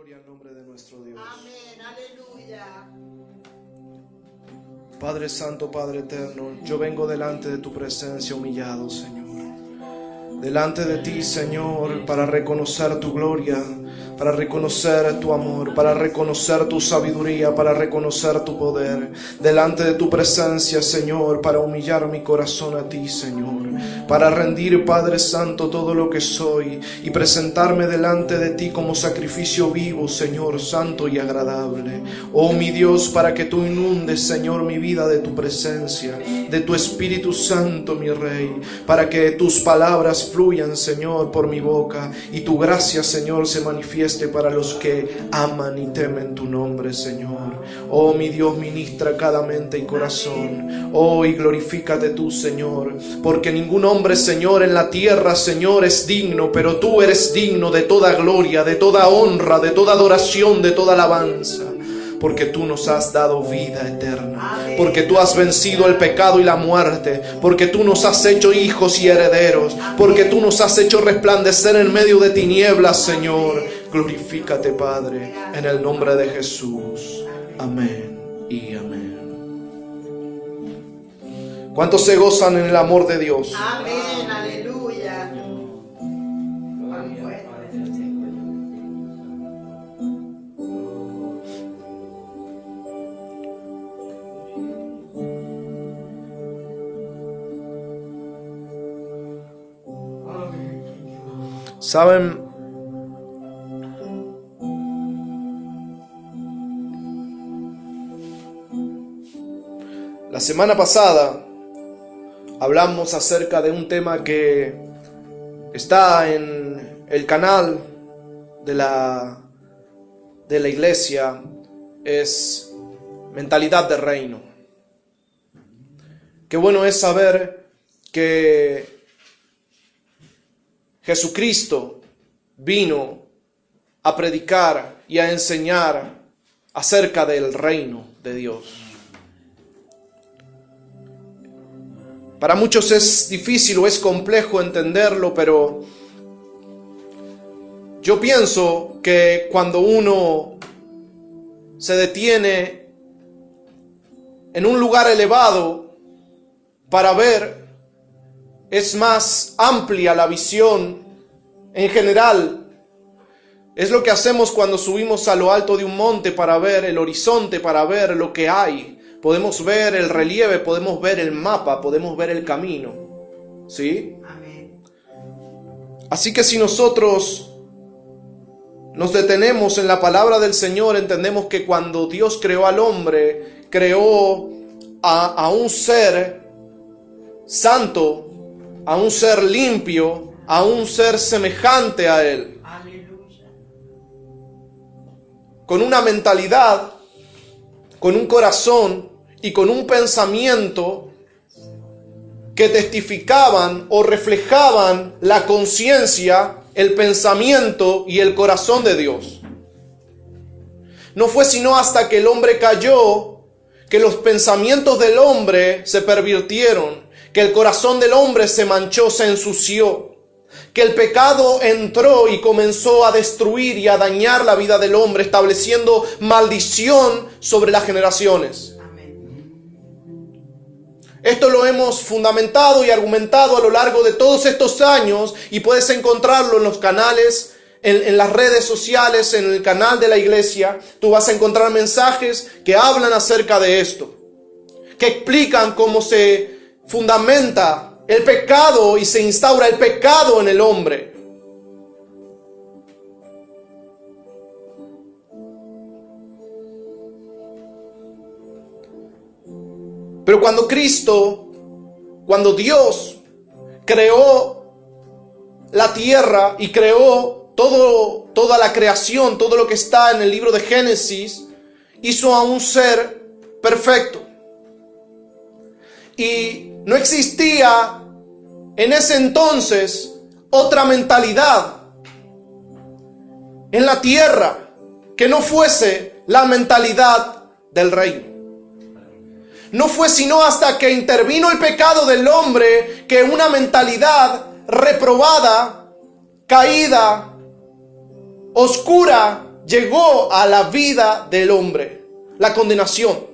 Gloria al nombre de nuestro Dios. Amén, aleluya. Padre Santo, Padre Eterno, yo vengo delante de tu presencia humillado, Señor. Delante de ti, Señor, para reconocer tu gloria, para reconocer tu amor, para reconocer tu sabiduría, para reconocer tu poder. Delante de tu presencia, Señor, para humillar mi corazón a ti, Señor. Para rendir, Padre Santo, todo lo que soy y presentarme delante de ti como sacrificio vivo, Señor, santo y agradable. Oh, mi Dios, para que tú inundes, Señor, mi vida de tu presencia, de tu Espíritu Santo, mi Rey, para que tus palabras fluyan, Señor, por mi boca y tu gracia, Señor, se manifieste para los que aman y temen tu nombre, Señor. Oh, mi Dios, ministra cada mente y corazón. Oh, y glorifícate tú, Señor, porque ningún hombre, Señor, en la tierra, Señor, es digno, pero tú eres digno de toda gloria, de toda honra, de toda adoración, de toda alabanza. Porque tú nos has dado vida eterna, porque tú has vencido el pecado y la muerte, porque tú nos has hecho hijos y herederos, porque tú nos has hecho resplandecer en medio de tinieblas, Señor. Glorifícate, Padre, en el nombre de Jesús. Amén y amén. ¿Cuántos se gozan en el amor de Dios? Amén, aleluya. ¿Saben? La semana pasada hablamos acerca de un tema que está en el canal de la iglesia, es mentalidad de reino. Qué bueno es saber que Jesucristo vino a predicar y a enseñar acerca del reino de Dios. Para muchos es difícil o es complejo entenderlo, pero yo pienso que cuando uno se detiene en un lugar elevado para ver, es más amplia la visión en general. Es lo que hacemos cuando subimos a lo alto de un monte para ver el horizonte, para ver lo que hay. Podemos ver el relieve, podemos ver el mapa, podemos ver el camino. ¿Sí? Amén. Así que si nosotros nos detenemos en la palabra del Señor, entendemos que cuando Dios creó al hombre, creó a un ser santo, a un ser limpio, a un ser semejante a Él. Aleluya. Con una mentalidad, con un corazón y con un pensamiento que testificaban o reflejaban la conciencia, el pensamiento y el corazón de Dios. No fue sino hasta que el hombre cayó que los pensamientos del hombre se pervirtieron, que el corazón del hombre se manchó, se ensució, que el pecado entró y comenzó a destruir y a dañar la vida del hombre, estableciendo maldición sobre las generaciones. Esto lo hemos fundamentado y argumentado a lo largo de todos estos años y puedes encontrarlo en los canales, en las redes sociales, en el canal de la iglesia. Tú vas a encontrar mensajes que hablan acerca de esto, que explican cómo se fundamenta el pecado y se instaura el pecado en el hombre. Pero cuando Dios creó la tierra y creó toda la creación, todo lo que está en el libro de Génesis, hizo a un ser perfecto. Y no existía en ese entonces otra mentalidad en la tierra que no fuese la mentalidad del reino. No fue sino hasta que intervino el pecado del hombre que una mentalidad reprobada, caída, oscura, llegó a la vida del hombre, la condenación.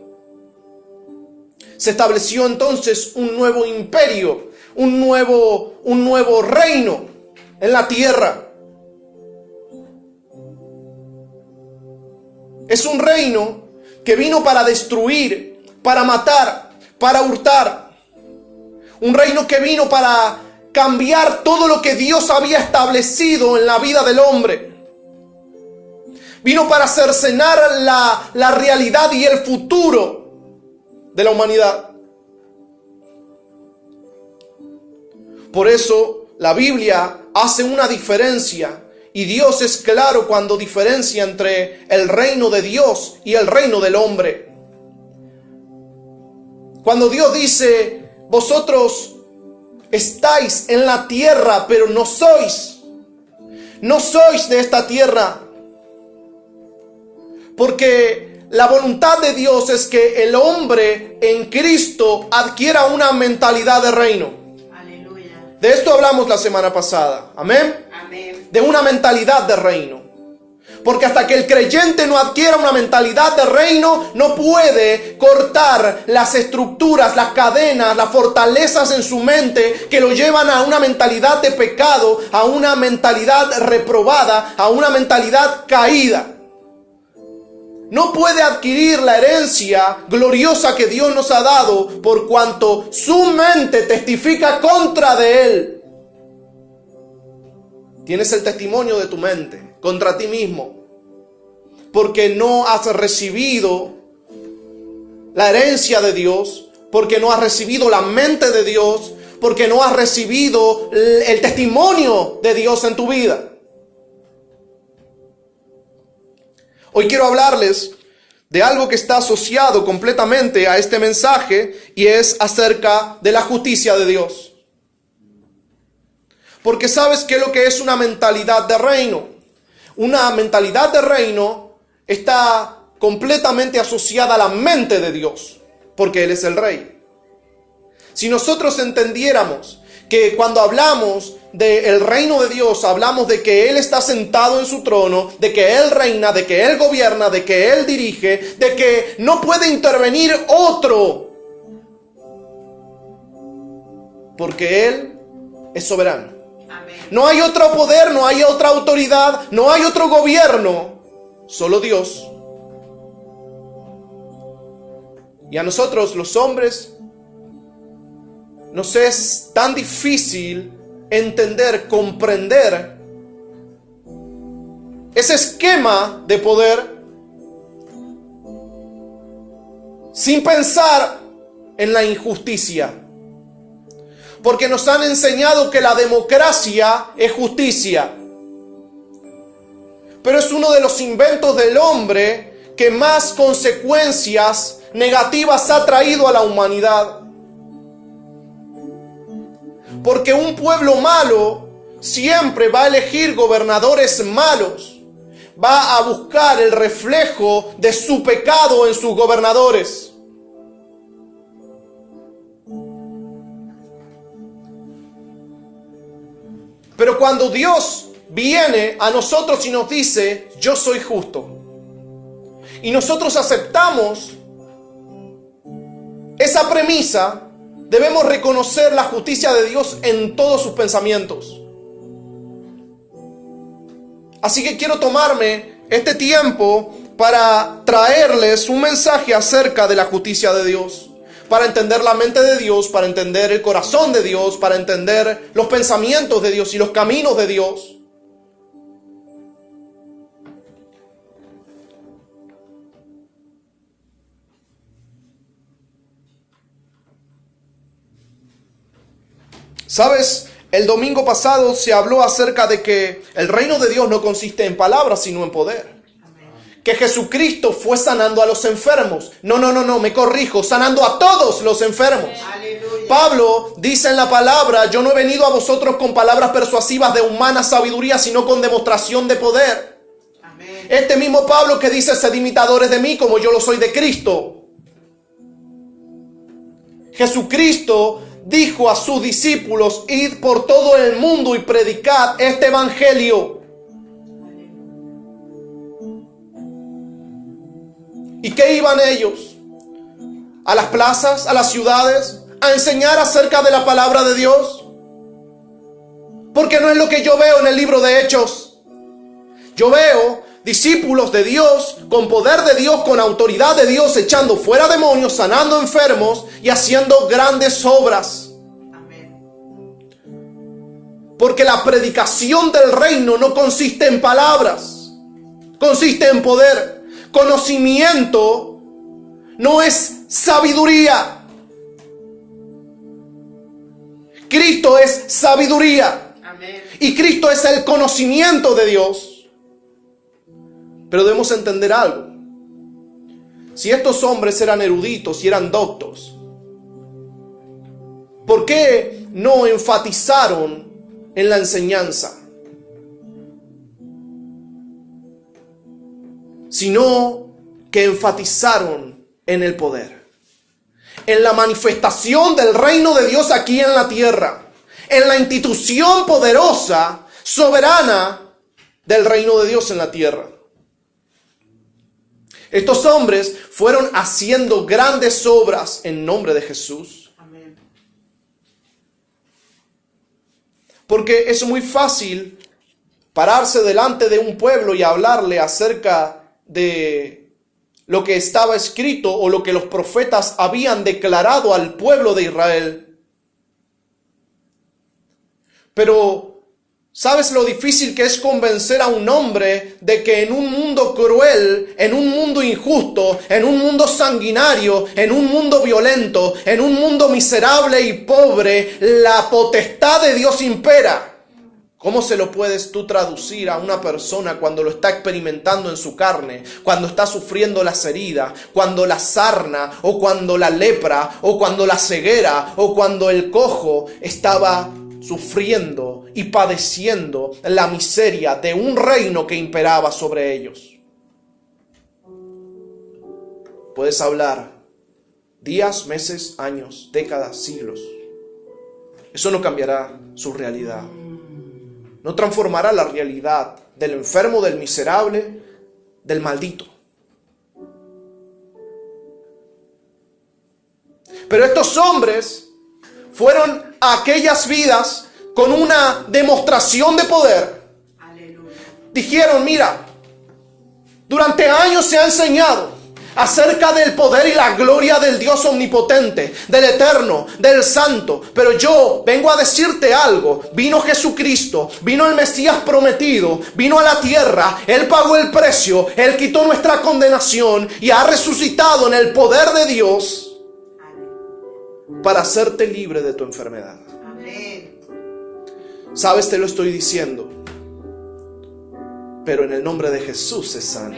Se estableció entonces un nuevo imperio, un nuevo reino en la tierra. Es un reino que vino para destruir, para matar, para hurtar. Un reino que vino para cambiar todo lo que Dios había establecido en la vida del hombre. Vino para cercenar la realidad y el futuro de la humanidad. Por eso la Biblia hace una diferencia, y Dios es claro cuando diferencia entre el reino de Dios y el reino del hombre. Cuando Dios dice: vosotros estáis en la tierra, pero no sois de esta tierra. Porque la voluntad de Dios es que el hombre en Cristo adquiera una mentalidad de reino. Aleluya. De esto hablamos la semana pasada. Amén. Amén. De una mentalidad de reino. Porque hasta que el creyente no adquiera una mentalidad de reino, no puede cortar las estructuras, las cadenas, las fortalezas en su mente que lo llevan a una mentalidad de pecado, a una mentalidad reprobada, a una mentalidad caída. No puede adquirir la herencia gloriosa que Dios nos ha dado por cuanto su mente testifica contra de él. Tienes el testimonio de tu mente contra ti mismo, porque no has recibido la herencia de Dios, porque no has recibido la mente de Dios, porque no has recibido el testimonio de Dios en tu vida. Hoy quiero hablarles de algo que está asociado completamente a este mensaje, y es acerca de la justicia de Dios. Porque ¿sabes qué es lo que es una mentalidad de reino? Una mentalidad de reino está completamente asociada a la mente de Dios, porque Él es el Rey. Si nosotros entendiéramos que cuando hablamos del reino de Dios, hablamos de que Él está sentado en su trono, de que Él reina, de que Él gobierna, de que Él dirige, de que no puede intervenir otro, porque Él es soberano. No hay otro poder, no hay otra autoridad, no hay otro gobierno, solo Dios. Y a nosotros los hombres nos es tan difícil entender, comprender ese esquema de poder sin pensar en la injusticia. Porque nos han enseñado que la democracia es justicia. Pero es uno de los inventos del hombre que más consecuencias negativas ha traído a la humanidad. Porque un pueblo malo siempre va a elegir gobernadores malos. Va a buscar el reflejo de su pecado en sus gobernadores. Pero cuando Dios viene a nosotros y nos dice: yo soy justo, y nosotros aceptamos esa premisa, debemos reconocer la justicia de Dios en todos sus pensamientos. Así que quiero tomarme este tiempo para traerles un mensaje acerca de la justicia de Dios, para entender la mente de Dios, para entender el corazón de Dios, para entender los pensamientos de Dios y los caminos de Dios. ¿Sabes? El domingo pasado se habló acerca de que el reino de Dios no consiste en palabras, sino en poder. Que Jesucristo fue sanando a los enfermos. No, me corrijo, sanando a todos los enfermos. Aleluya. Pablo dice en la palabra: yo no he venido a vosotros con palabras persuasivas de humana sabiduría, sino con demostración de poder. Amén. Este mismo Pablo que dice: sed imitadores de mí como yo lo soy de Cristo. Jesucristo dijo a sus discípulos: id por todo el mundo y predicad este evangelio. ¿Y qué iban ellos? ¿A las plazas, a las ciudades, a enseñar acerca de la palabra de Dios? Porque no es lo que yo veo en el libro de Hechos. Yo veo discípulos de Dios, con poder de Dios, con autoridad de Dios, echando fuera demonios, sanando enfermos y haciendo grandes obras. Amén. Porque la predicación del reino no consiste en palabras, consiste en poder. Conocimiento no es sabiduría. Cristo es sabiduría. Amén. Y Cristo es el conocimiento de Dios. Pero debemos entender algo. Si estos hombres eran eruditos y eran doctos, ¿por qué no enfatizaron en la enseñanza? Sino que enfatizaron en el poder, en la manifestación del reino de Dios aquí en la tierra, en la institución poderosa, soberana del reino de Dios en la tierra. Estos hombres fueron haciendo grandes obras en nombre de Jesús. Amén. Porque es muy fácil pararse delante de un pueblo y hablarle acerca de lo que estaba escrito o lo que los profetas habían declarado al pueblo de Israel. Pero ¿sabes lo difícil que es convencer a un hombre de que en un mundo cruel, en un mundo injusto, en un mundo sanguinario, en un mundo violento, en un mundo miserable y pobre, la potestad de Dios impera? ¿Cómo se lo puedes tú traducir a una persona cuando lo está experimentando en su carne, cuando está sufriendo las heridas, cuando la sarna, o cuando la lepra, o cuando la ceguera, o cuando el cojo estaba sufriendo y padeciendo la miseria de un reino que imperaba sobre ellos? Puedes hablar días, meses, años, décadas, siglos. Eso no cambiará su realidad. No transformará la realidad del enfermo, del miserable, del maldito. Pero estos hombres fueron a aquellas vidas con una demostración de poder. Aleluya. Dijeron, mira, durante años se ha enseñado acerca del poder y la gloria del Dios omnipotente, del eterno, del santo. Pero yo vengo a decirte algo. Vino Jesucristo, vino el Mesías prometido, vino a la tierra, Él pagó el precio, Él quitó nuestra condenación y ha resucitado en el poder de Dios para hacerte libre de tu enfermedad. Amén. ¿Sabes? Te lo estoy diciendo. Pero en el nombre de Jesús es sano.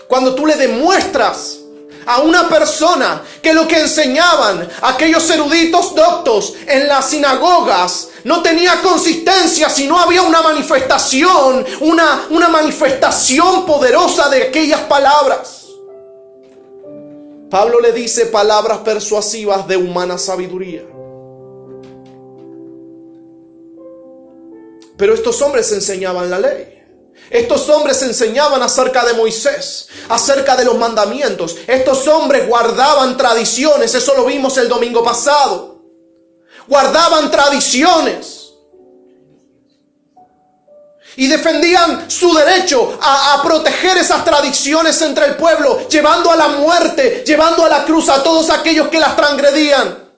Cuando tú le demuestras a una persona que lo que enseñaban aquellos eruditos doctos en las sinagogas no tenía consistencia, sino había una manifestación, una manifestación poderosa de aquellas palabras. Pablo le dice palabras persuasivas de humana sabiduría. Pero estos hombres enseñaban la ley. Estos hombres enseñaban acerca de Moisés, acerca de los mandamientos. Estos hombres guardaban tradiciones, eso lo vimos el domingo pasado. Guardaban tradiciones. Y defendían su derecho a proteger esas tradiciones entre el pueblo, llevando a la muerte, llevando a la cruz a todos aquellos que las transgredían,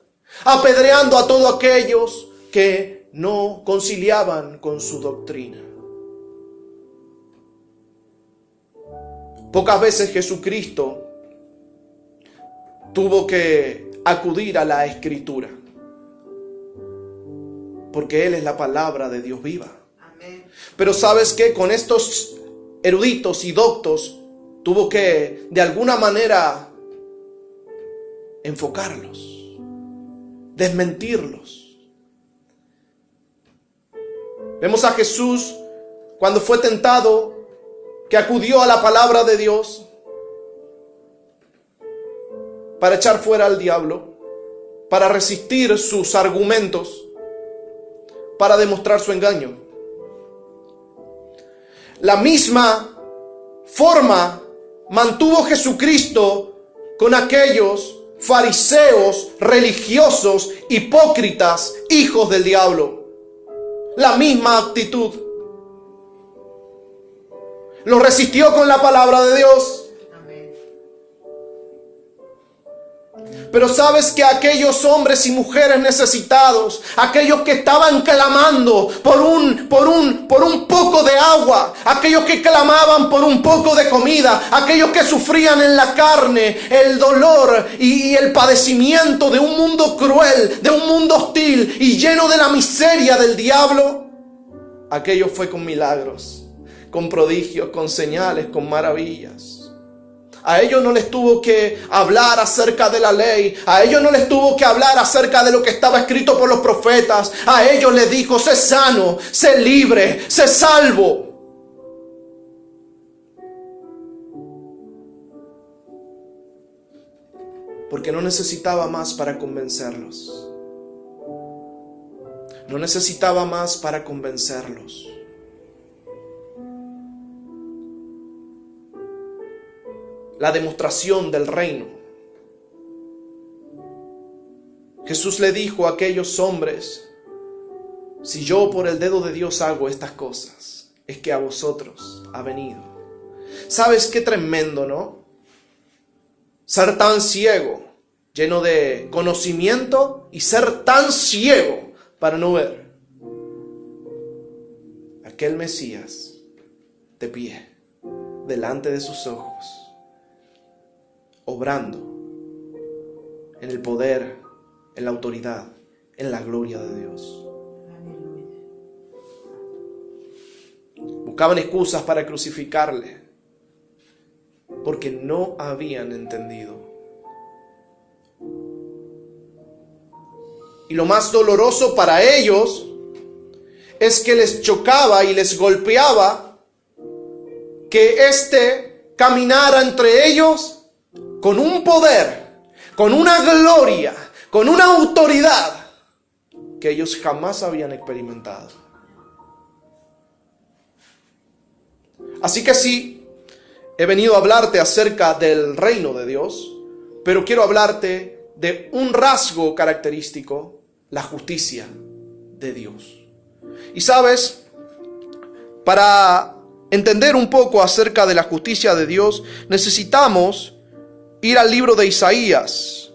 apedreando a todos aquellos que no conciliaban con su doctrina. Pocas veces Jesucristo tuvo que acudir a la Escritura, porque Él es la palabra de Dios viva. Amén. Pero ¿sabes qué? Con estos eruditos y doctos tuvo que de alguna manera enfocarlos, desmentirlos. Vemos a Jesús cuando fue tentado, que acudió a la palabra de Dios para echar fuera al diablo, para resistir sus argumentos, para demostrar su engaño. La misma forma mantuvo Jesucristo con aquellos fariseos, religiosos, hipócritas, hijos del diablo. La misma actitud. Lo resistió con la palabra de Dios. Pero sabes que aquellos hombres y mujeres necesitados, aquellos que estaban clamando por un poco de agua, aquellos que clamaban por un poco de comida, aquellos que sufrían en la carne el dolor y el padecimiento de un mundo cruel, de un mundo hostil y lleno de la miseria del diablo, aquello fue con milagros, con prodigios, con señales, con maravillas. A ellos no les tuvo que hablar acerca de la ley. A ellos no les tuvo que hablar acerca de lo que estaba escrito por los profetas. A ellos les dijo: sé sano, sé libre, sé salvo. Porque no necesitaba más para convencerlos. No necesitaba más para convencerlos. La demostración del reino. Jesús le dijo a aquellos hombres: si yo por el dedo de Dios hago estas cosas, es que a vosotros ha venido. ¿Sabes qué tremendo, no? Ser tan ciego, lleno de conocimiento, y ser tan ciego para no ver aquel Mesías de pie, delante de sus ojos, obrando en el poder, en la autoridad, en la gloria de Dios. Buscaban excusas para crucificarle, porque no habían entendido. Y lo más doloroso para ellos es que les chocaba y les golpeaba que éste caminara entre ellos con un poder, con una gloria, con una autoridad que ellos jamás habían experimentado. Así que sí, he venido a hablarte acerca del reino de Dios, pero quiero hablarte de un rasgo característico: la justicia de Dios. Y sabes, para entender un poco acerca de la justicia de Dios, necesitamos ir al libro de Isaías.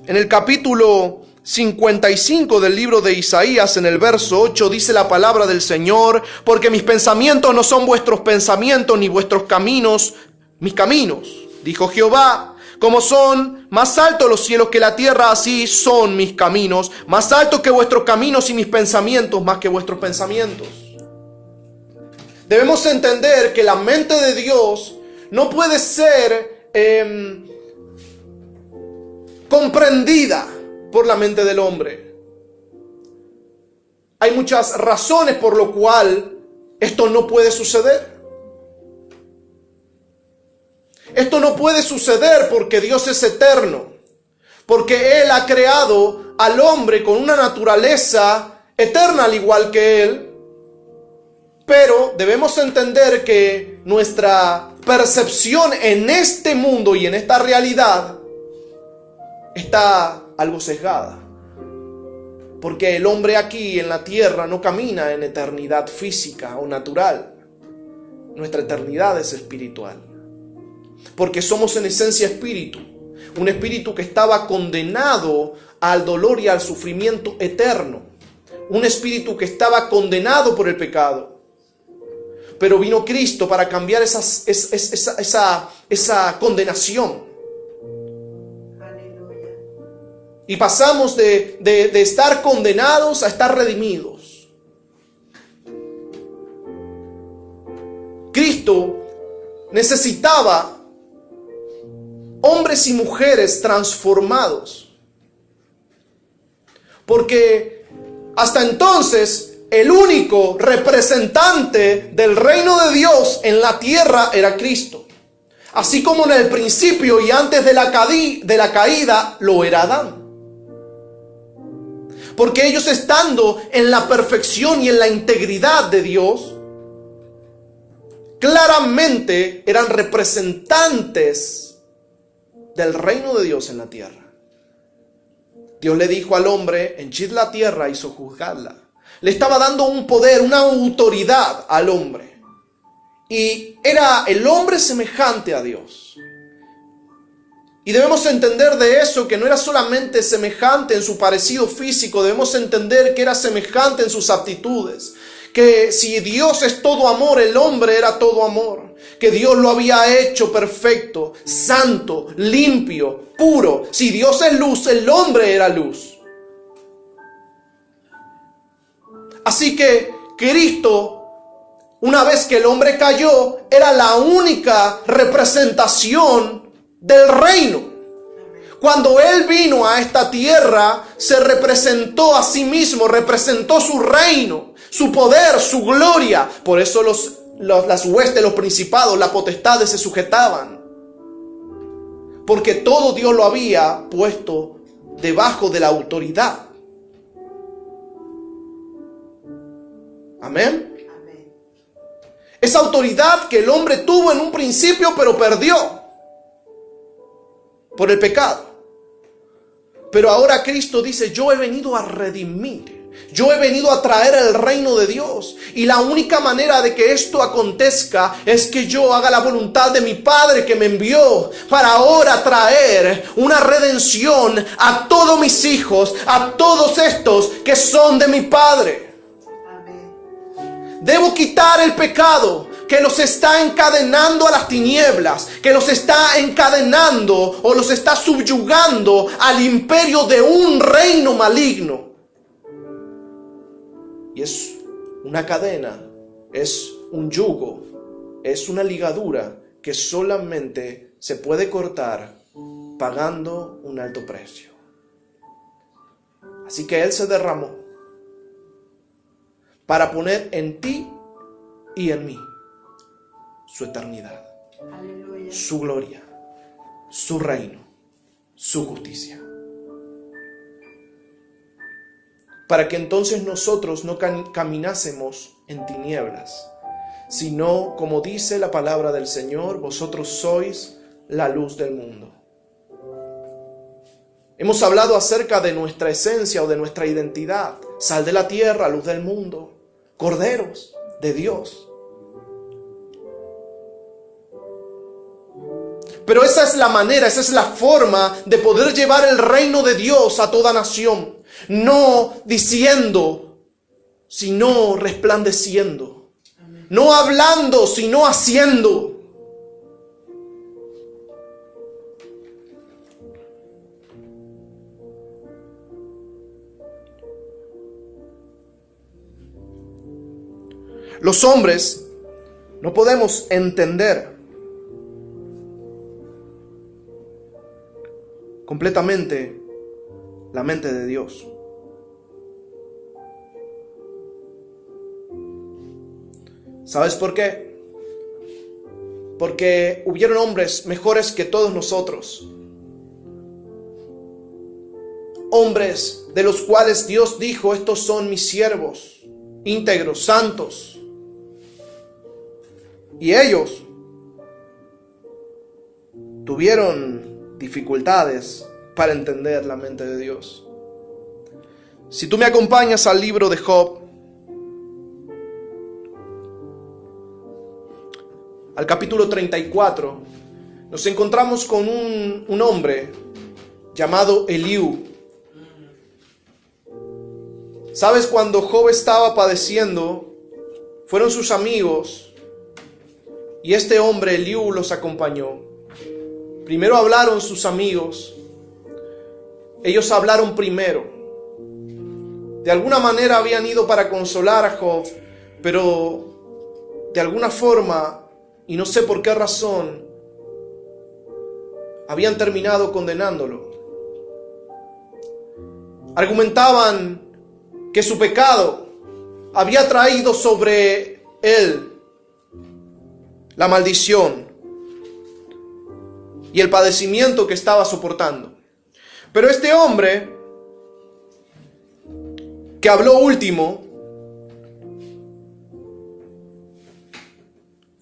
En el capítulo 55 del libro de Isaías, en el verso 8, dice la palabra del Señor: porque mis pensamientos no son vuestros pensamientos, ni vuestros caminos mis caminos, dijo Jehová. Como son más altos los cielos que la tierra, así son mis caminos, más altos que vuestros caminos, y mis pensamientos más que vuestros pensamientos. Debemos entender que la mente de Dios no puede ser comprendida por la mente del hombre. Hay muchas razones por lo cual esto no puede suceder. Esto no puede suceder porque Dios es eterno, porque Él ha creado al hombre con una naturaleza eterna al igual que Él. Pero debemos entender que nuestra percepción en este mundo y en esta realidad está algo sesgada, porque el hombre aquí en la tierra no camina en eternidad física o natural. Nuestra eternidad es espiritual, porque somos en esencia espíritu, un espíritu que estaba condenado al dolor y al sufrimiento eterno, un espíritu que estaba condenado por el pecado. Pero vino Cristo para cambiar esa condenación. Y pasamos de estar condenados a estar redimidos. Cristo necesitaba hombres y mujeres transformados, porque hasta entonces el único representante del reino de Dios en la tierra era Cristo, así como en el principio y antes de la caída lo era Adán. Porque ellos, estando en la perfección y en la integridad de Dios, claramente eran representantes del reino de Dios en la tierra. Dios le dijo al hombre, henchid la tierra y sojuzgadla. Le estaba dando un poder, una autoridad al hombre. Y era el hombre semejante a Dios. Y debemos entender de eso que no era solamente semejante en su parecido físico, debemos entender que era semejante en sus aptitudes. Que si Dios es todo amor, el hombre era todo amor. Que Dios lo había hecho perfecto, santo, limpio, puro. Si Dios es luz, el hombre era luz. Así que Cristo, una vez que el hombre cayó, era la única representación del reino. Cuando Él vino a esta tierra, se representó a sí mismo, representó su reino, su poder, su gloria. Por eso las huestes, los principados, las potestades se sujetaban. Porque todo Dios lo había puesto debajo de la autoridad. Amén. Amén. Esa autoridad que el hombre tuvo en un principio, pero perdió por el pecado. Pero ahora Cristo dice, yo he venido a redimir. Yo he venido a traer el reino de Dios. Y la única manera de que esto acontezca es que yo haga la voluntad de mi Padre que me envió para ahora traer una redención a todos mis hijos, a todos estos que son de mi Padre. Amén. Debo quitar el pecado que los está encadenando a las tinieblas, que los está encadenando o los está subyugando al imperio de un reino maligno. Y es una cadena, es un yugo, es una ligadura que solamente se puede cortar pagando un alto precio. Así que Él se derramó para poner en ti y en mí su eternidad, Aleluya. su gloria, su reino, su justicia. Para que entonces nosotros no caminásemos en tinieblas, sino, como dice la palabra del Señor, vosotros sois la luz del mundo. Hemos hablado acerca de nuestra esencia o de nuestra identidad. Sal de la tierra, luz del mundo, corderos de Dios. Pero esa es la manera, esa es la forma de poder llevar el reino de Dios a toda nación. No diciendo, sino resplandeciendo. Amén. No hablando, sino haciendo. Los hombres no podemos entender completamente la mente de Dios. ¿Sabes por qué? Porque hubieron hombres mejores que todos nosotros. Hombres de los cuales Dios dijo, estos son mis siervos, íntegros, santos. Y ellos tuvieron dificultades para entender la mente de Dios. Si tú me acompañas al libro de Job, al capítulo 34, nos encontramos con un hombre llamado Eliú. ¿Sabes? Cuando Job estaba padeciendo, fueron sus amigos y este hombre Eliú los acompañó. Primero hablaron sus amigos. Ellos hablaron primero. De alguna manera habían ido para consolar a Job, pero de alguna forma, y no sé por qué razón, habían terminado condenándolo. Argumentaban que su pecado había traído sobre él la maldición y el padecimiento que estaba soportando. Pero este hombre que habló último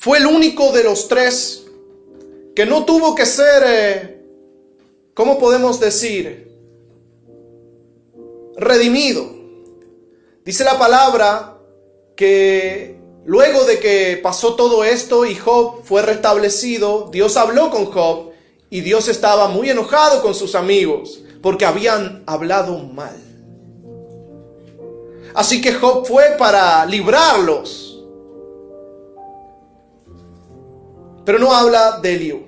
fue el único de los tres que no tuvo que ser, ¿cómo podemos decir? Redimido. Dice la palabra que luego de que pasó todo esto y Job fue restablecido, Dios habló con Job y Dios estaba muy enojado con sus amigos porque habían hablado mal. Así que Job fue para librarlos. Pero no habla de Eliú,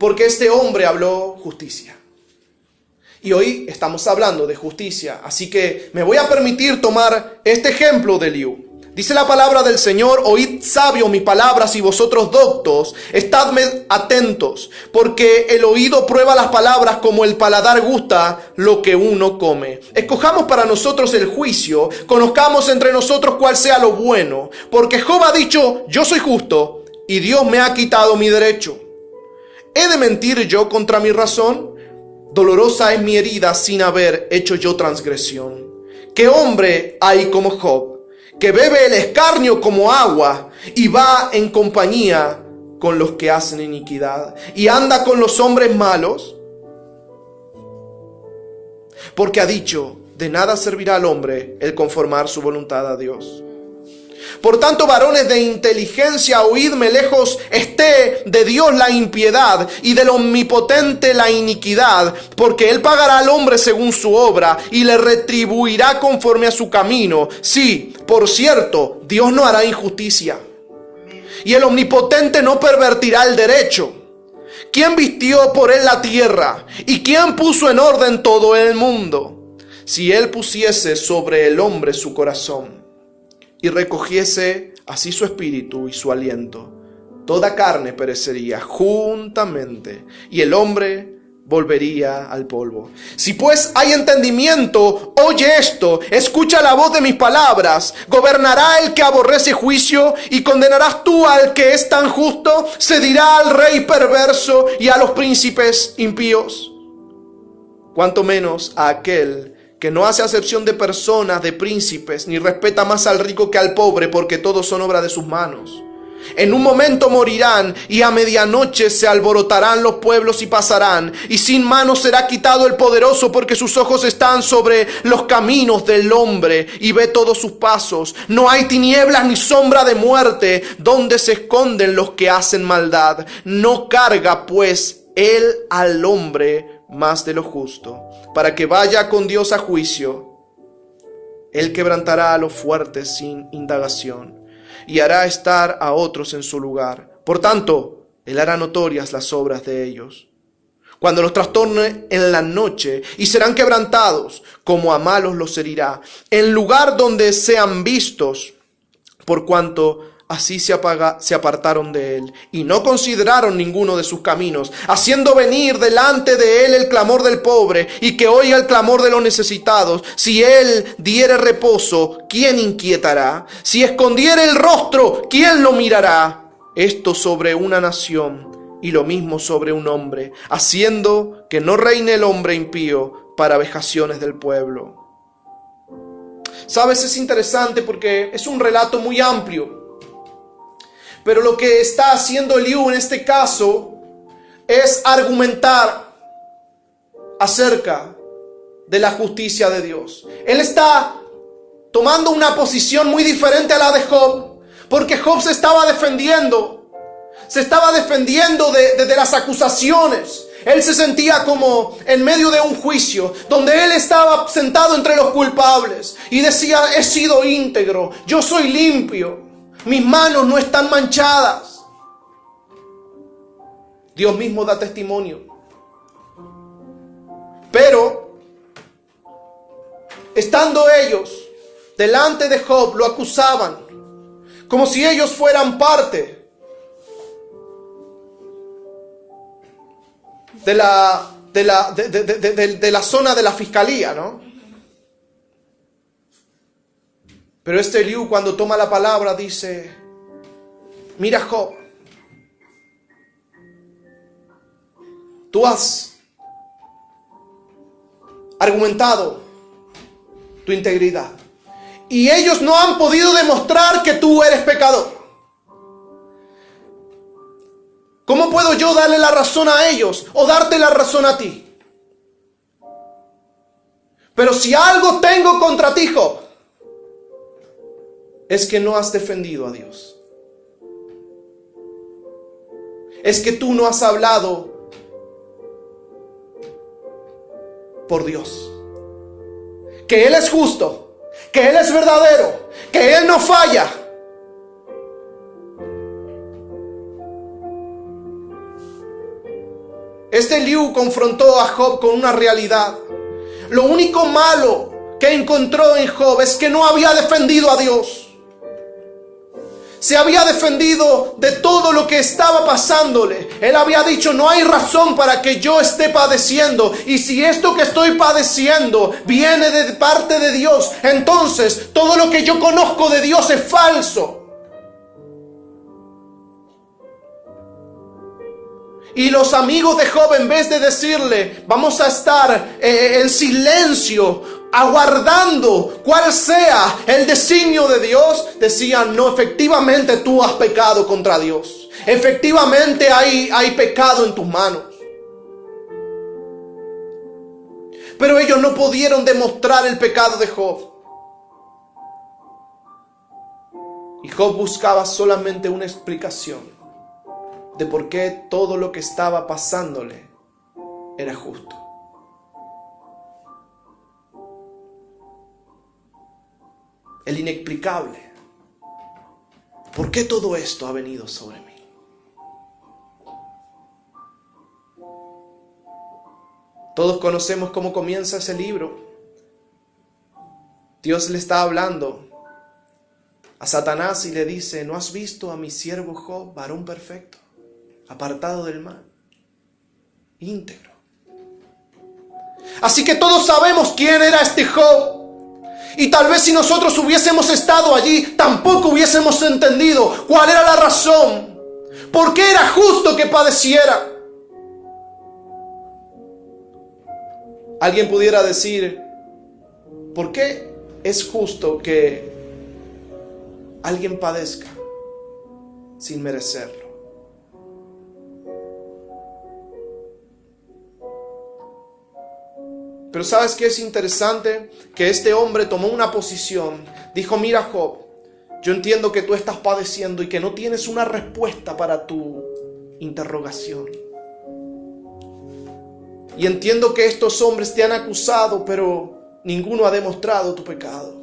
porque este hombre habló justicia. Y hoy estamos hablando de justicia, así que me voy a permitir tomar este ejemplo de Eliú. Dice la palabra del Señor: oíd sabios mis palabras y vosotros doctos, estadme atentos, porque el oído prueba las palabras como el paladar gusta lo que uno come. Escojamos para nosotros el juicio, conozcamos entre nosotros cuál sea lo bueno, porque Job ha dicho: yo soy justo, y Dios me ha quitado mi derecho. ¿He de mentir yo contra mi razón? Dolorosa es mi herida sin haber hecho yo transgresión. ¿Qué hombre hay como Job, que bebe el escarnio como agua y va en compañía con los que hacen iniquidad y anda con los hombres malos? Porque ha dicho: de nada servirá al hombre el conformar su voluntad a Dios. Por tanto, varones de inteligencia, oídme, lejos esté de Dios la impiedad y del omnipotente la iniquidad, porque él pagará al hombre según su obra y le retribuirá conforme a su camino. Sí, por cierto, Dios no hará injusticia, y el omnipotente no pervertirá el derecho. ¿Quién vistió por él la tierra? ¿Y quién puso en orden todo el mundo? Si él pusiese sobre el hombre su corazón y recogiese así su espíritu y su aliento, toda carne perecería juntamente, y el hombre volvería al polvo. Si pues hay entendimiento, oye esto, escucha la voz de mis palabras. ¿Gobernará el que aborrece juicio? ¿Y condenarás tú al que es tan justo? ¿Se dirá al rey perverso y a los príncipes impíos? Cuanto menos a aquel que no hace acepción de personas, de príncipes, ni respeta más al rico que al pobre, porque todos son obra de sus manos. En un momento morirán, y a medianoche se alborotarán los pueblos y pasarán, y sin mano será quitado el poderoso, porque sus ojos están sobre los caminos del hombre, y ve todos sus pasos. No hay tinieblas ni sombra de muerte, donde se esconden los que hacen maldad. No carga, pues, él al hombre más de lo justo, para que vaya con Dios a juicio. Él quebrantará a los fuertes sin indagación, y hará estar a otros en su lugar. Por tanto, él hará notorias las obras de ellos, cuando los trastorne en la noche, y serán quebrantados, como a malos los herirá, en lugar donde sean vistos, por cuanto así se apartaron de él, y no consideraron ninguno de sus caminos, haciendo venir delante de él el clamor del pobre, y que oiga el clamor de los necesitados. Si él diere reposo, ¿quién inquietará? Si escondiere el rostro, ¿quién lo mirará? Esto sobre una nación, y lo mismo sobre un hombre, haciendo que no reine el hombre impío para vejaciones del pueblo. Sabes, es interesante porque es un relato muy amplio. Pero lo que está haciendo Eliú en este caso es argumentar acerca de la justicia de Dios. Él está tomando una posición muy diferente a la de Job, porque Job se estaba defendiendo de las acusaciones. Él se sentía como en medio de un juicio, donde él estaba sentado entre los culpables y decía: he sido íntegro, yo soy limpio. Mis manos no están manchadas. Dios mismo da testimonio. Pero, estando ellos delante de Job, lo acusaban como si ellos fueran parte de la zona de la fiscalía, ¿no? Pero este Eliú, cuando toma la palabra, dice: mira, Job, tú has argumentado tu integridad, y ellos no han podido demostrar que tú eres pecador. ¿Cómo puedo yo darle la razón a ellos o darte la razón a ti? Pero si algo tengo contra ti, Job, es que no has defendido a Dios. Es que tú no has hablado por Dios. Que Él es justo, que Él es verdadero, que Él no falla. Este Eliú confrontó a Job con una realidad. Lo único malo que encontró en Job es que no había defendido a Dios. Se había defendido de todo lo que estaba pasándole. Él había dicho, no hay razón para que yo esté padeciendo. Y si esto que estoy padeciendo viene de parte de Dios, entonces todo lo que yo conozco de Dios es falso. Y los amigos de Job, en vez de decirle, vamos a estar en silencio, aguardando cuál sea el designio de Dios, decían, no, efectivamente tú has pecado contra Dios. Efectivamente hay pecado en tus manos. Pero ellos no pudieron demostrar el pecado de Job. Y Job buscaba solamente una explicación de por qué todo lo que estaba pasándole era justo. El inexplicable. ¿Por qué todo esto ha venido sobre mí? Todos conocemos cómo comienza ese libro. Dios le está hablando a Satanás y le dice, ¿no has visto a mi siervo Job, varón perfecto, apartado del mal, íntegro? Así que todos sabemos quién era este Job. Y tal vez si nosotros hubiésemos estado allí, tampoco hubiésemos entendido cuál era la razón. ¿Por qué era justo que padeciera? Alguien pudiera decir, ¿por qué es justo que alguien padezca sin merecerlo? Pero ¿sabes qué es interesante? Que este hombre tomó una posición. Dijo, mira Job, yo entiendo que tú estás padeciendo y que no tienes una respuesta para tu interrogación. Y entiendo que estos hombres te han acusado, pero ninguno ha demostrado tu pecado.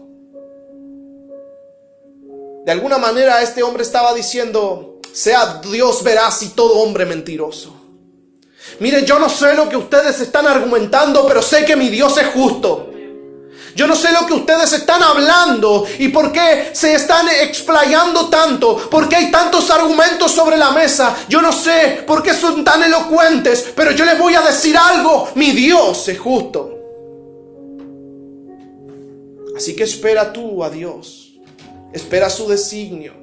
De alguna manera este hombre estaba diciendo, sea Dios veraz y todo hombre mentiroso. Miren, yo no sé lo que ustedes están argumentando, pero sé que mi Dios es justo. Yo no sé lo que ustedes están hablando y por qué se están explayando tanto, por qué hay tantos argumentos sobre la mesa. Yo no sé por qué son tan elocuentes, pero yo les voy a decir algo, mi Dios es justo. Así que espera tú a Dios, espera su designio.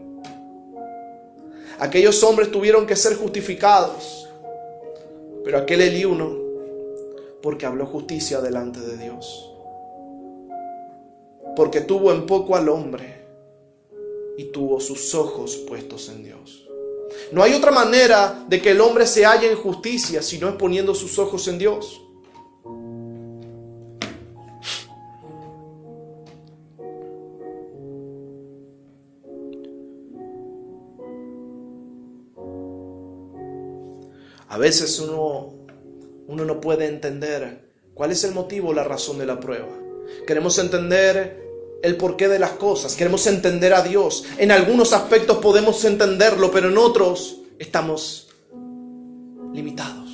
Aquellos hombres tuvieron que ser justificados, pero aquel Eliú no, porque habló justicia delante de Dios. Porque tuvo en poco al hombre y tuvo sus ojos puestos en Dios. No hay otra manera de que el hombre se halle en justicia si no es poniendo sus ojos en Dios. A veces uno no puede entender cuál es el motivo o la razón de la prueba. Queremos entender el porqué de las cosas. Queremos entender a Dios. En algunos aspectos podemos entenderlo, pero en otros estamos limitados.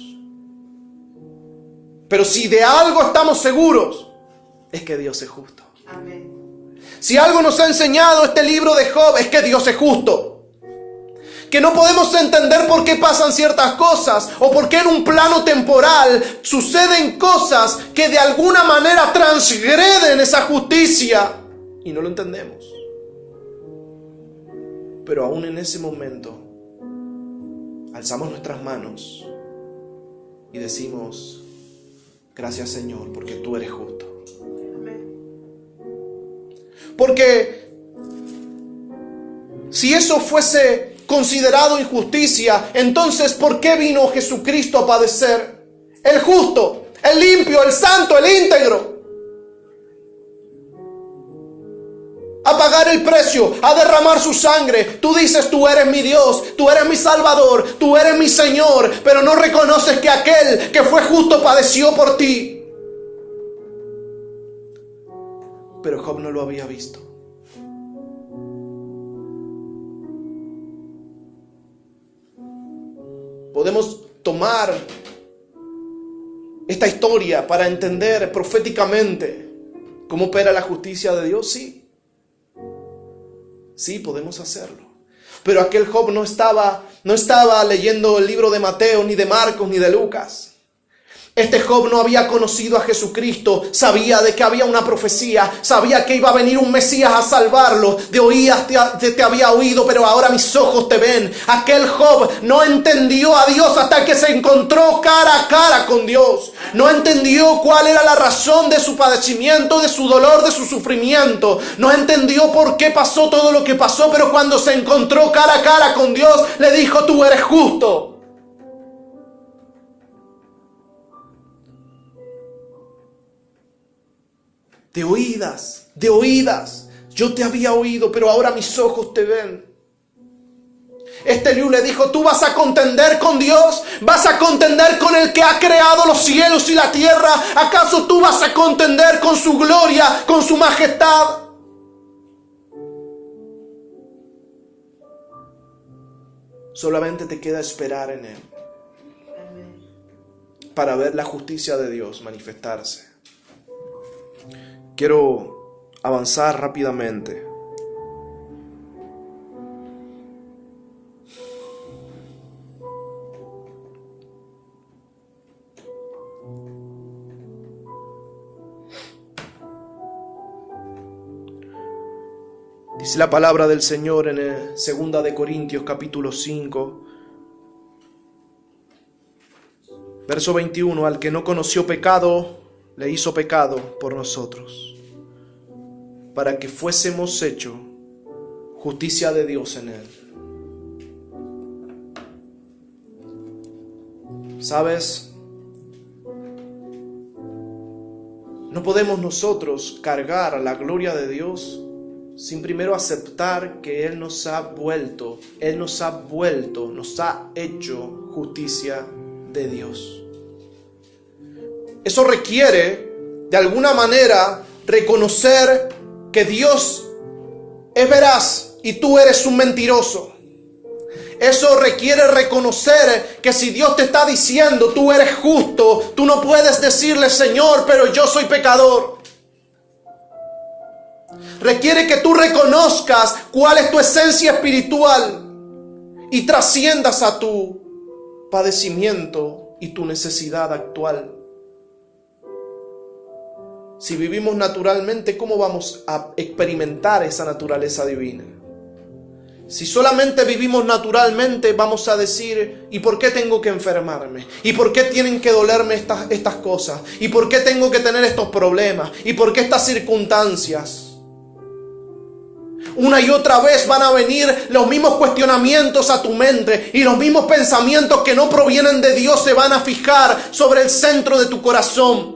Pero si de algo estamos seguros, es que Dios es justo. Amén. Si algo nos ha enseñado este libro de Job, es que Dios es justo. Que no podemos entender por qué pasan ciertas cosas o por qué en un plano temporal suceden cosas que de alguna manera transgreden esa justicia y no lo entendemos. Pero aún en ese momento alzamos nuestras manos y decimos, gracias Señor, porque tú eres justo. Porque si eso fuese considerado injusticia, entonces ¿por qué vino Jesucristo a padecer? El justo, el limpio, el santo, el íntegro. A pagar el precio, a derramar su sangre. Tú dices, tú eres mi Dios, tú eres mi Salvador, tú eres mi Señor, pero no reconoces que aquel que fue justo padeció por ti. Pero Job no lo había visto. Podemos tomar esta historia para entender proféticamente cómo opera la justicia de Dios, sí. Sí, podemos hacerlo. Pero aquel Job no estaba leyendo el libro de Mateo, ni de Marcos, ni de Lucas. Este Job no había conocido a Jesucristo, sabía de que había una profecía, sabía que iba a venir un Mesías a salvarlo. De oídas te había oído, pero ahora mis ojos te ven. Aquel Job no entendió a Dios hasta que se encontró cara a cara con Dios. No entendió cuál era la razón de su padecimiento, de su dolor, de su sufrimiento. No entendió por qué pasó todo lo que pasó, pero cuando se encontró cara a cara con Dios, le dijo, tú eres justo. De oídas, yo te había oído, pero ahora mis ojos te ven. Este Eliú le dijo, tú vas a contender con Dios, vas a contender con el que ha creado los cielos y la tierra. ¿Acaso tú vas a contender con su gloria, con su majestad? Solamente te queda esperar en Él para ver la justicia de Dios manifestarse. Quiero avanzar rápidamente. Dice la palabra del Señor en el 2 de Corintios capítulo 5, verso 21, al que no conoció pecado, le hizo pecado por nosotros, para que fuésemos hechos justicia de Dios en él. ¿Sabes? No podemos nosotros cargar a la gloria de Dios sin primero aceptar que Él nos ha hecho justicia de Dios. Eso requiere, de alguna manera, reconocer que Dios es veraz y tú eres un mentiroso. Eso requiere reconocer que si Dios te está diciendo tú eres justo, tú no puedes decirle, Señor, pero yo soy pecador. Requiere que tú reconozcas cuál es tu esencia espiritual y trasciendas a tu padecimiento y tu necesidad actual. Si vivimos naturalmente, ¿cómo vamos a experimentar esa naturaleza divina? Si solamente vivimos naturalmente, vamos a decir, ¿y por qué tengo que enfermarme? ¿Y por qué tienen que dolerme estas cosas? ¿Y por qué tengo que tener estos problemas? ¿Y por qué estas circunstancias? Una y otra vez van a venir los mismos cuestionamientos a tu mente y los mismos pensamientos que no provienen de Dios se van a fijar sobre el centro de tu corazón.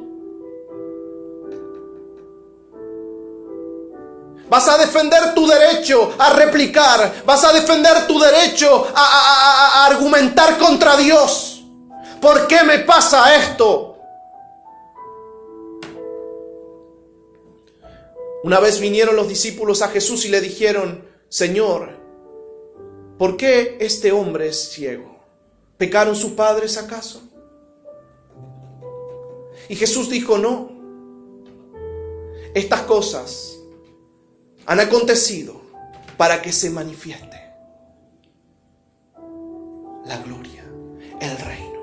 Vas a defender tu derecho a replicar. Vas a defender tu derecho a argumentar contra Dios. ¿Por qué me pasa esto? Una vez vinieron los discípulos a Jesús y le dijeron, Señor, ¿por qué este hombre es ciego? ¿Pecaron sus padres acaso? Y Jesús dijo, no. Estas cosas han acontecido para que se manifieste la gloria, el reino,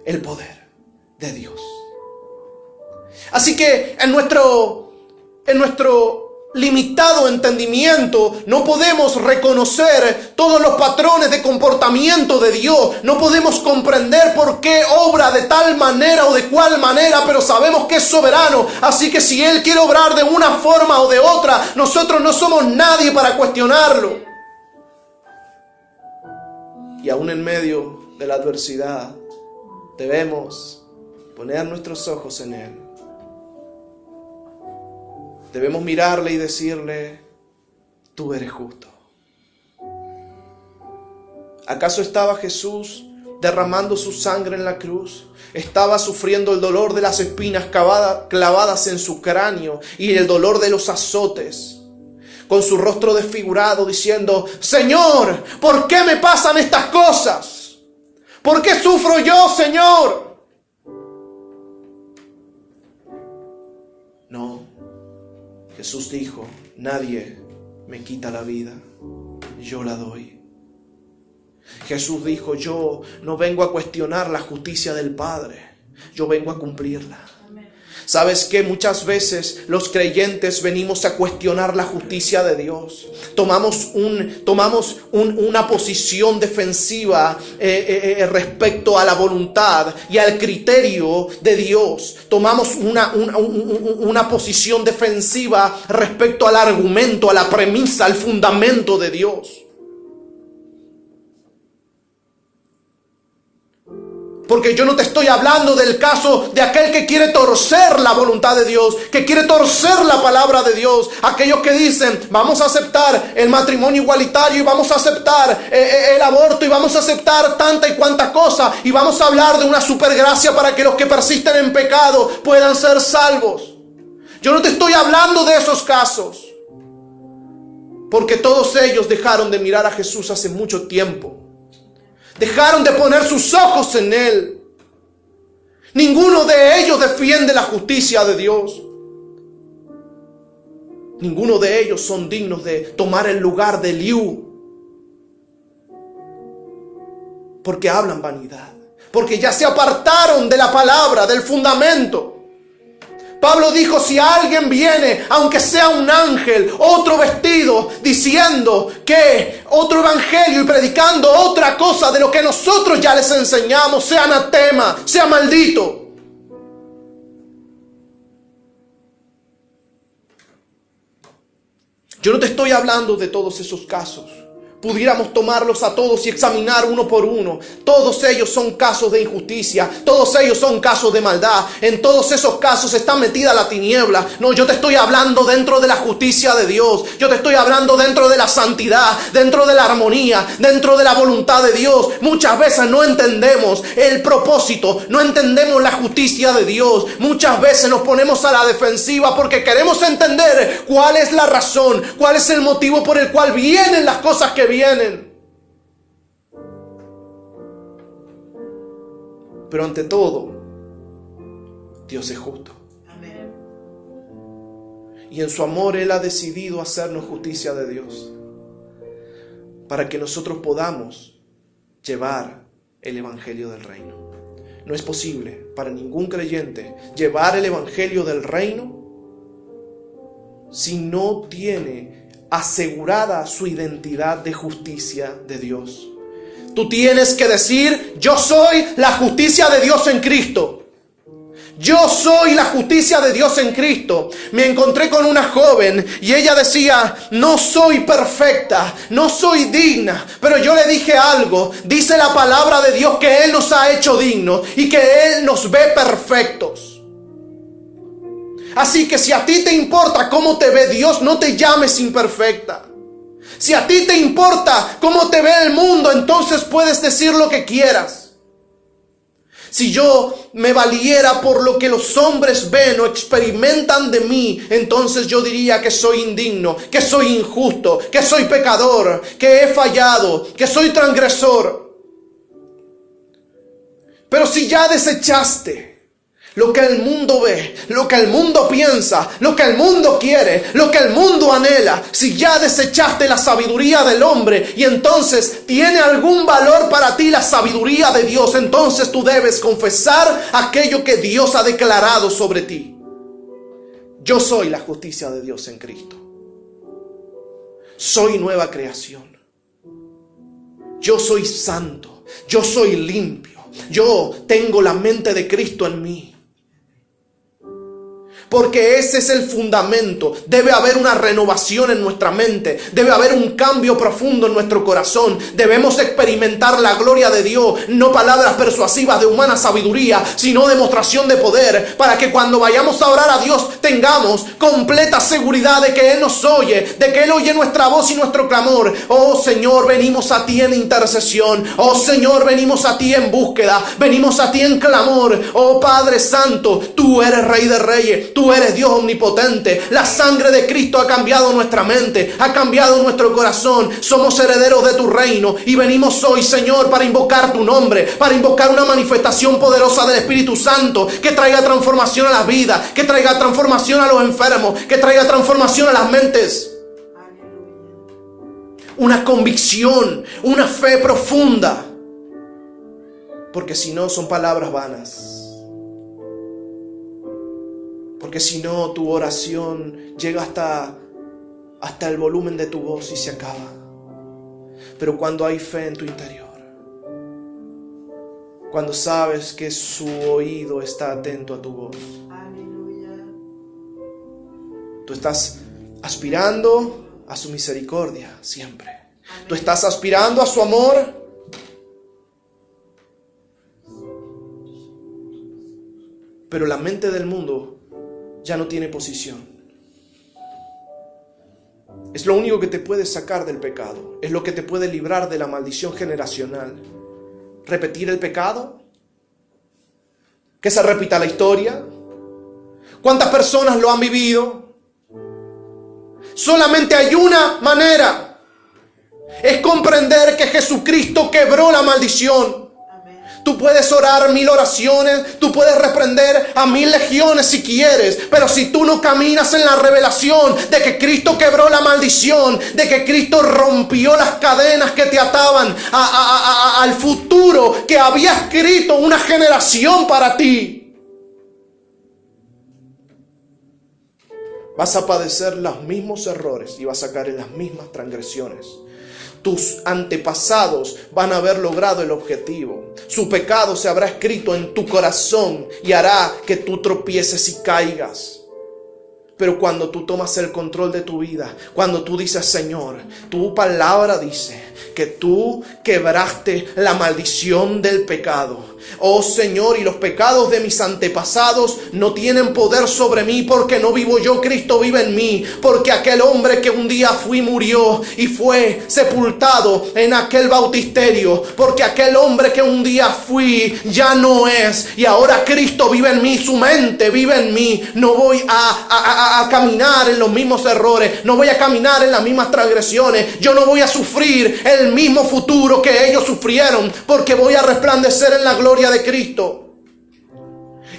el poder de Dios. Así que en nuestro limitado entendimiento no podemos reconocer todos los patrones de comportamiento de Dios. No podemos comprender por qué obra de tal manera o de cual manera, pero sabemos que es soberano. Así que si Él quiere obrar de una forma o de otra, nosotros no somos nadie para cuestionarlo. Y aún en medio de la adversidad, debemos poner nuestros ojos en Él. Debemos mirarle y decirle: tú eres justo. ¿Acaso estaba Jesús derramando su sangre en la cruz? Estaba sufriendo el dolor de las espinas clavadas en su cráneo y el dolor de los azotes, con su rostro desfigurado, diciendo: Señor, ¿por qué me pasan estas cosas? ¿Por qué sufro yo, Señor? No, Jesús dijo: nadie me quita la vida, yo la doy. Jesús dijo: yo no vengo a cuestionar la justicia del Padre, yo vengo a cumplirla. ¿Sabes qué? Muchas veces los creyentes venimos a cuestionar la justicia de Dios. Tomamos una posición defensiva respecto a la voluntad y al criterio de Dios. Tomamos una posición defensiva respecto al argumento, a la premisa, al fundamento de Dios. Porque yo no te estoy hablando del caso de aquel que quiere torcer la voluntad de Dios, que quiere torcer la palabra de Dios. Aquellos que dicen: vamos a aceptar el matrimonio igualitario y vamos a aceptar el aborto y vamos a aceptar tanta y cuanta cosa y vamos a hablar de una supergracia para que los que persisten en pecado puedan ser salvos. Yo no te estoy hablando de esos casos, porque todos ellos dejaron de mirar a Jesús hace mucho tiempo. Dejaron de poner sus ojos en Él. Ninguno de ellos defiende la justicia de Dios. Ninguno de ellos son dignos de tomar el lugar de Eliú. Porque hablan vanidad. Porque ya se apartaron de la palabra, del fundamento. Pablo dijo: si alguien viene, aunque sea un ángel, otro vestido, diciendo que otro evangelio y predicando otra cosa de lo que nosotros ya les enseñamos, sea anatema, sea maldito. Yo no te estoy hablando de todos esos casos. Pudiéramos tomarlos a todos y examinar uno por uno. Todos ellos son casos de injusticia. Todos ellos son casos de maldad. En todos esos casos está metida la tiniebla. No, yo te estoy hablando dentro de la justicia de Dios. Yo te estoy hablando dentro de la santidad, dentro de la armonía, dentro de la voluntad de Dios. Muchas veces no entendemos el propósito, no entendemos la justicia de Dios. Muchas veces nos ponemos a la defensiva porque queremos entender cuál es la razón, cuál es el motivo por el cual vienen las cosas que vienen. Pero ante todo, Dios es justo. Amén. Y en su amor Él ha decidido hacernos justicia de Dios, para que nosotros podamos llevar el evangelio del reino. No es posible para ningún creyente llevar el evangelio del reino si no tiene asegurada su identidad de justicia de Dios. Tú tienes que decir: yo soy la justicia de Dios en Cristo. Yo soy la justicia de Dios en Cristo. Me encontré con una joven y ella decía: no soy perfecta, no soy digna. Pero yo le dije algo: dice la palabra de Dios que Él nos ha hecho dignos y que Él nos ve perfectos. Así que si a ti te importa cómo te ve Dios, no te llames imperfecta. Si a ti te importa cómo te ve el mundo, entonces puedes decir lo que quieras. Si yo me valiera por lo que los hombres ven o experimentan de mí, entonces yo diría que soy indigno, que soy injusto, que soy pecador, que he fallado, que soy transgresor. Pero si ya desechaste lo que el mundo ve, lo que el mundo piensa, lo que el mundo quiere, lo que el mundo anhela, si ya desechaste la sabiduría del hombre y entonces tiene algún valor para ti la sabiduría de Dios, entonces tú debes confesar aquello que Dios ha declarado sobre ti. Yo soy la justicia de Dios en Cristo. Soy nueva creación. Yo soy santo. Yo soy limpio. Yo tengo la mente de Cristo en mí. porque ese es el fundamento. Debe haber una renovación en nuestra mente, debe haber un cambio profundo en nuestro corazón. Debemos experimentar la gloria de Dios, no palabras persuasivas de humana sabiduría, sino demostración de poder, para que cuando vayamos a orar a Dios tengamos completa seguridad de que Él nos oye, de que Él oye nuestra voz y nuestro clamor. Oh Señor, venimos a ti en intercesión. Oh Señor, venimos a ti en búsqueda, venimos a ti en clamor. Oh Padre Santo, tú eres Rey de Reyes, tú eres Dios omnipotente. La sangre de Cristo ha cambiado nuestra mente, ha cambiado nuestro corazón. Somos herederos de tu reino y venimos hoy, Señor, para invocar tu nombre, para invocar una manifestación poderosa del Espíritu Santo que traiga transformación a las vidas, que traiga transformación a los enfermos, que traiga transformación a las mentes. Una convicción, una fe profunda, porque si no son palabras vanas. Porque si no, tu oración llega hasta el volumen de tu voz y se acaba. Pero cuando hay fe en tu interior, cuando sabes que su oído está atento a tu voz, tú estás aspirando a su misericordia siempre. Tú estás aspirando a su amor. Pero la mente del mundo ya no tiene posición. Es lo único que te puede sacar del pecado. Es lo que te puede librar de la maldición generacional. ¿Repetir el pecado? ¿Que se repita la historia? ¿Cuántas personas lo han vivido? Solamente hay una manera. Es comprender que Jesucristo quebró la maldición. Tú puedes orar 1000 oraciones, tú puedes reprender a 1000 legiones si quieres, pero si tú no caminas en la revelación de que Cristo quebró la maldición, de que Cristo rompió las cadenas que te ataban al futuro que había escrito una generación para ti, vas a padecer los mismos errores y vas a caer en las mismas transgresiones. Tus antepasados van a haber logrado el objetivo. Su pecado se habrá escrito en tu corazón y hará que tú tropieces y caigas. Pero cuando tú tomas el control de tu vida, cuando tú dices, Señor, tu palabra dice que tú quebraste la maldición del pecado. Oh Señor, y los pecados de mis antepasados no tienen poder sobre mí, porque no vivo yo, Cristo vive en mí. Porque aquel hombre que un día fui murió y fue sepultado en aquel bautisterio. Porque aquel hombre que un día fui ya no es, y ahora Cristo vive en mí, su mente vive en mí. No voy a caminar en los mismos errores, no voy a caminar en las mismas transgresiones. Yo no voy a sufrir el mismo futuro que ellos sufrieron, porque voy a resplandecer en la gloria de Cristo.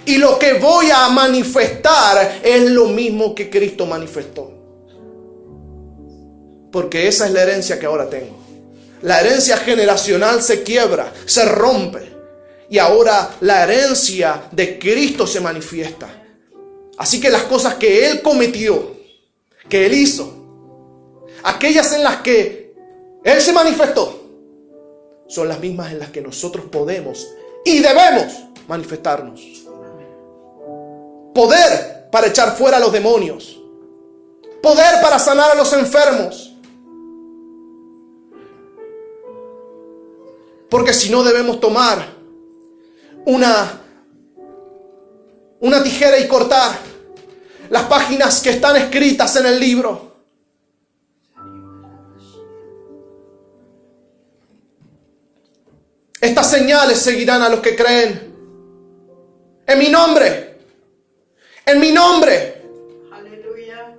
Y lo que voy a manifestar es lo mismo que Cristo manifestó, porque esa es la herencia que ahora tengo. La herencia generacional se quiebra, se rompe, y ahora la herencia de Cristo se manifiesta. Así que las cosas que Él cometió, que Él hizo, aquellas en las que Él se manifestó, son las mismas en las que nosotros podemos y debemos manifestarnos. Poder para echar fuera a los demonios. Poder para sanar a los enfermos. Porque si no, debemos tomar una tijera y cortar las páginas que están escritas en el libro. Estas señales seguirán a los que creen. En mi nombre. En mi nombre. Aleluya.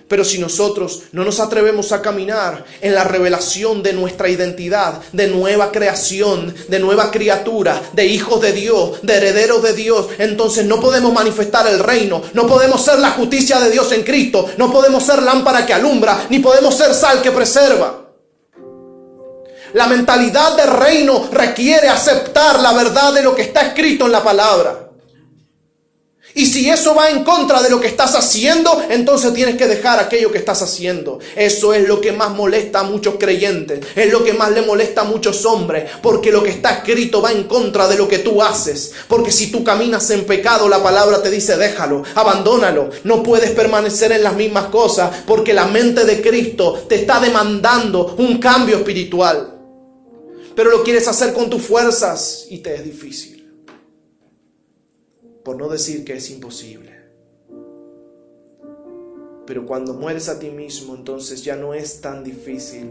Pero si nosotros no nos atrevemos a caminar en la revelación de nuestra identidad, de nueva creación, de nueva criatura, de hijos de Dios, de herederos de Dios, entonces no podemos manifestar el reino, no podemos ser la justicia de Dios en Cristo, no podemos ser lámpara que alumbra, ni podemos ser sal que preserva. La mentalidad del reino requiere aceptar la verdad de lo que está escrito en la palabra. Y si eso va en contra de lo que estás haciendo, entonces tienes que dejar aquello que estás haciendo. Eso es lo que más molesta a muchos creyentes. Es lo que más le molesta a muchos hombres. Porque lo que está escrito va en contra de lo que tú haces. Porque si tú caminas en pecado, la palabra te dice déjalo, abandónalo. No puedes permanecer en las mismas cosas. Porque la mente de Cristo te está demandando un cambio espiritual. Pero lo quieres hacer con tus fuerzas y te es difícil. Por no decir que es imposible. Pero cuando mueres a ti mismo, entonces ya no es tan difícil.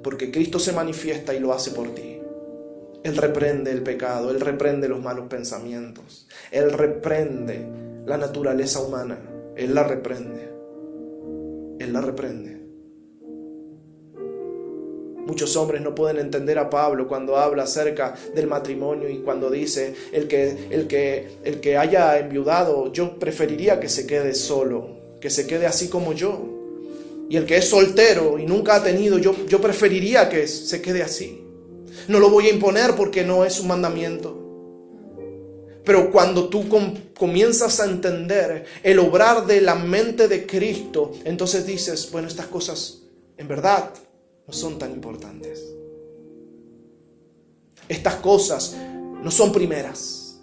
Porque Cristo se manifiesta y lo hace por ti. Él reprende el pecado, Él reprende los malos pensamientos. Él reprende la naturaleza humana. Él la reprende. Él la reprende. Muchos hombres no pueden entender a Pablo cuando habla acerca del matrimonio y cuando dice el que haya enviudado, yo preferiría que se quede solo, que se quede así como yo. Y el que es soltero y nunca ha tenido, yo preferiría que se quede así. No lo voy a imponer porque no es un mandamiento. Pero cuando tú comienzas a entender el obrar de la mente de Cristo, entonces dices, bueno, estas cosas en verdad no son tan importantes. Estas cosas no son primeras.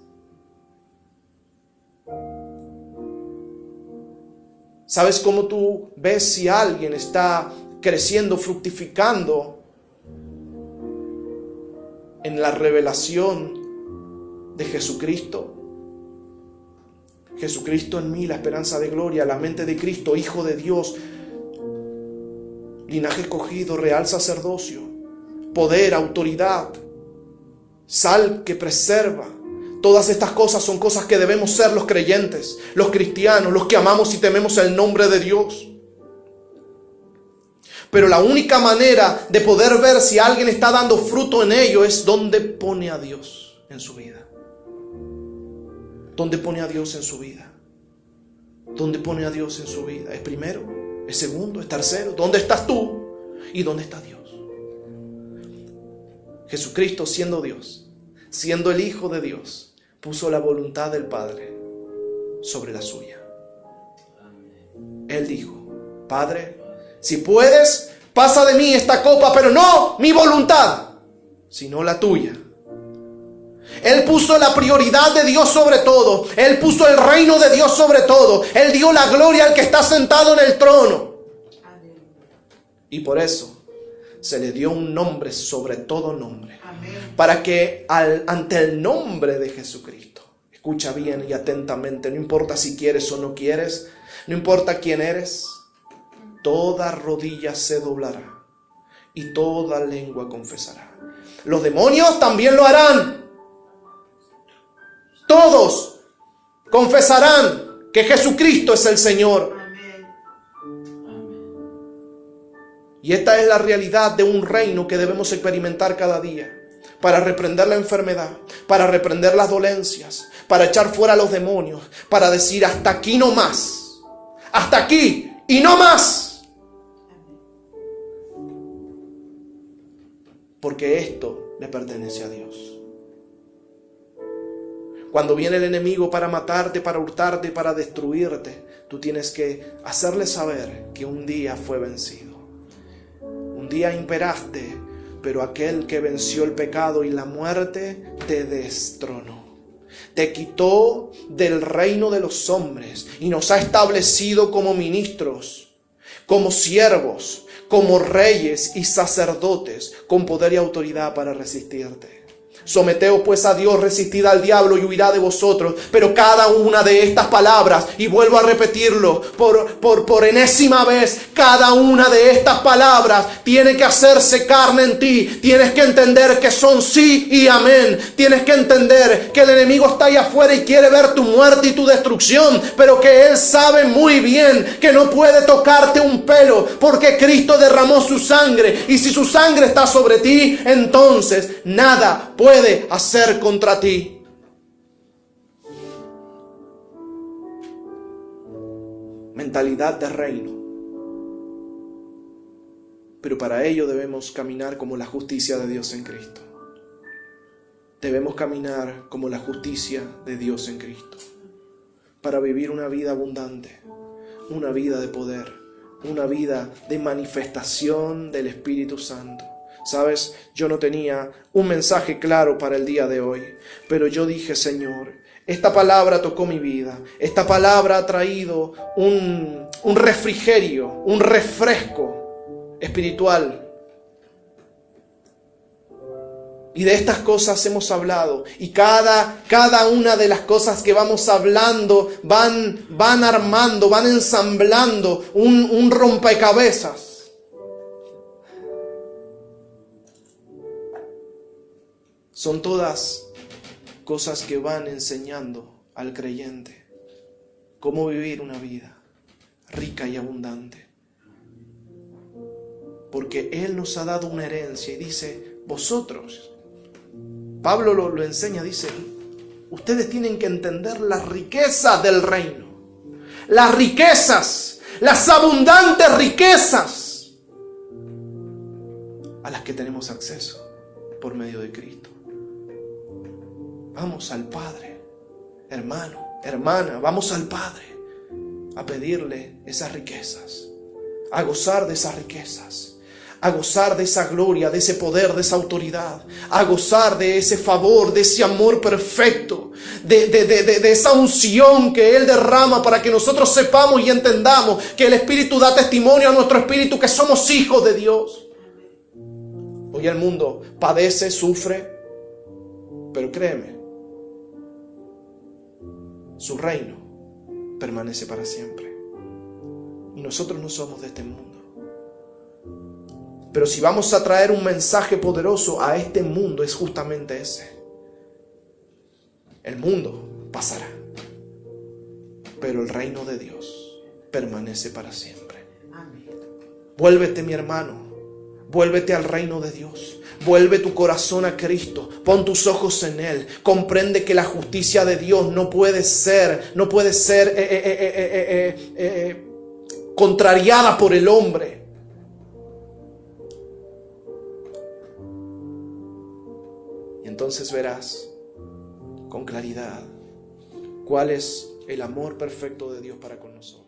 ¿Sabes cómo tú ves si alguien está creciendo, fructificando en la revelación de Jesucristo? Jesucristo en mí, la esperanza de gloria, la mente de Cristo, Hijo de Dios, linaje escogido, real sacerdocio, poder, autoridad, sal que preserva. Todas estas cosas son cosas que debemos ser los creyentes, los cristianos, los que amamos y tememos el nombre de Dios. Pero la única manera de poder ver si alguien está dando fruto en ello es donde pone a Dios en su vida. ¿Dónde pone a Dios en su vida? ¿Dónde pone a Dios en su vida? ¿Es primero? ¿Es segundo? ¿Es tercero? ¿Dónde estás tú? ¿Y dónde está Dios? Jesucristo, siendo Dios, siendo el Hijo de Dios, puso la voluntad del Padre sobre la suya. Él dijo, Padre, si puedes, pasa de mí esta copa, pero no mi voluntad, sino la tuya. Él puso la prioridad de Dios sobre todo. Él puso el reino de Dios sobre todo. Él dio la gloria al que está sentado en el trono. Y por eso se le dio un nombre sobre todo nombre. Para que ante el nombre de Jesucristo, escucha bien y atentamente, no importa si quieres o no quieres, no importa quién eres, toda rodilla se doblará y toda lengua confesará. Los demonios también lo harán. Todos confesarán que Jesucristo es el Señor. Y esta es la realidad de un reino que debemos experimentar cada día. Para reprender la enfermedad, para reprender las dolencias, para echar fuera a los demonios, para decir hasta aquí no más. Hasta aquí y no más. Porque esto le pertenece a Dios. Cuando viene el enemigo para matarte, para hurtarte, para destruirte, tú tienes que hacerle saber que un día fue vencido. Un día imperaste, pero aquel que venció el pecado y la muerte te destronó. Te quitó del reino de los hombres y nos ha establecido como ministros, como siervos, como reyes y sacerdotes, con poder y autoridad para resistirte. Someteos pues a Dios, resistid al diablo y huirá de vosotros. Pero cada una de estas palabras, y vuelvo a repetirlo por enésima vez, cada una de estas palabras tiene que hacerse carne en ti. Tienes que entender que son sí y amén. Tienes que entender que el enemigo está ahí afuera y quiere ver tu muerte y tu destrucción, pero que él sabe muy bien que no puede tocarte un pelo, porque Cristo derramó su sangre, y si su sangre está sobre ti, entonces nada puede hacer contra ti. Mentalidad de reino. Pero para ello debemos caminar como la justicia de Dios en Cristo. Debemos caminar como la justicia de Dios en Cristo. para vivir una vida abundante, una vida de poder, una vida de manifestación del Espíritu Santo. ¿Sabes? Yo no tenía un mensaje claro para el día de hoy, pero yo dije, Señor, esta palabra tocó mi vida. Esta palabra ha traído un refrigerio, un refresco espiritual. Y de estas cosas hemos hablado. Y cada una de las cosas que vamos hablando van armando, van ensamblando un rompecabezas. Son todas cosas que van enseñando al creyente cómo vivir una vida rica y abundante. Porque Él nos ha dado una herencia y dice, vosotros, Pablo lo enseña, dice, ustedes tienen que entender las riquezas del reino. Las riquezas, las abundantes riquezas a las que tenemos acceso por medio de Cristo. Vamos al Padre, hermano, hermana, vamos al Padre a pedirle esas riquezas, a gozar de esas riquezas, a gozar de esa gloria, de ese poder, de esa autoridad, a gozar de ese favor, de ese amor perfecto, de esa unción que Él derrama para que nosotros sepamos y entendamos que el Espíritu da testimonio a nuestro espíritu que somos hijos de Dios. Hoy el mundo padece, sufre, pero créeme, su reino permanece para siempre. Y nosotros no somos de este mundo. Pero si vamos a traer un mensaje poderoso a este mundo, es justamente ese. El mundo pasará, pero el reino de Dios permanece para siempre. Amén. Vuélvete, mi hermano. Vuélvete al reino de Dios. Vuelve tu corazón a Cristo. Pon tus ojos en Él. Comprende que la justicia de Dios no puede ser contrariada por el hombre. Y entonces verás con claridad cuál es el amor perfecto de Dios para con nosotros.